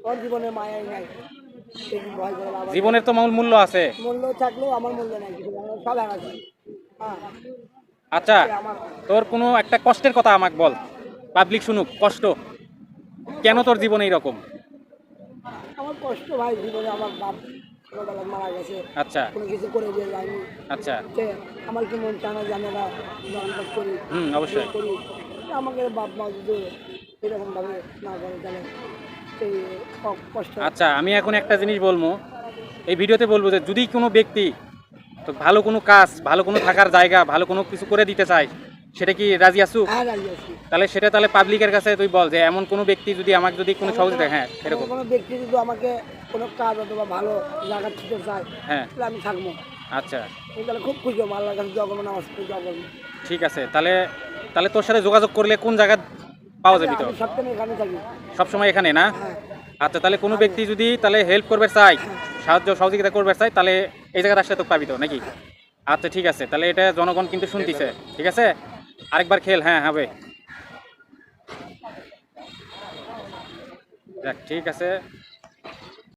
আমার জীবনে মায়াই নাই। ভয় করে লাভ আছে? জীবনের তো মূল্য আছে। মূল্য থাকলেও আমার মূল্য নাই কিছু, আমার সব আছে। হ্যাঁ, আচ্ছা, আমার তোর কোনো একটা কষ্টের কথা আমাকে বল, পাবলিক শুনুক কষ্ট, কেন তোর জীবনে এইরকম? আমার কষ্ট ভাই, জীবনে আমার বাপ ছোটবেলায় মারা গেছে, আচ্ছা কোনো কিছু করে দিয়ে যায়নি। আচ্ছা। যে আমার কি মন টানা জানে না, জনপদ করি অবশ্যই। করি, আমাকে বাপ মা যদি এরকমভাবে না করে তাহলে সেই কষ্ট। আচ্ছা, আমি এখন একটা জিনিস বলবো, এই ভিডিওতে বলবো যে যদি কোনো ব্যক্তি তো ভালো কোনো কাজ, ভালো কোনো থাকার জায়গা, ভালো কোনো কিছু করে দিতে চায়, সেটা কি রাজি আছু? হ্যাঁ, রাজি আছি। তাহলে পাবলিকের কাছে তুই বল যে এমন কোনো ব্যক্তি যদি আমাকে যদি কোনো সহযোগিতা, হ্যাঁ এরকম কোনো ব্যক্তি যদি আমাকে কোনো কাজ অথবা ভালো জায়গা দিতে চায়, হ্যাঁ। তাহলে আমি থাকবো। আচ্ছা তাহলে খুব খুশি হবো, আল্লাহর কাছে দোয়া করবো, নামাজ পড়ে দোয়া করবো। ঠিক আছে, তাহলে তাহলে তোর সাথে যোগাযোগ করলে কোন জায়গা পাওয়া যাবে? তো আমি সপ্তাহে এখানে থাকি। সবসময় এখানে না? হ্যাঁ, আচ্ছা, তাহলে কোনো ব্যক্তি যদি তাহলে হেল্প করবে চাই, সহযোগিতা করবে চাই, তাহলে এই জায়গায় আসলে তো পাবি তো নাকি? আচ্ছা ঠিক আছে, তাহলে এটা জনগণ কিন্তু শুনতিছে। ঠিক আছে, আরেকবার খেল, হ্যাঁ হবে। দেখ ঠিক আছে।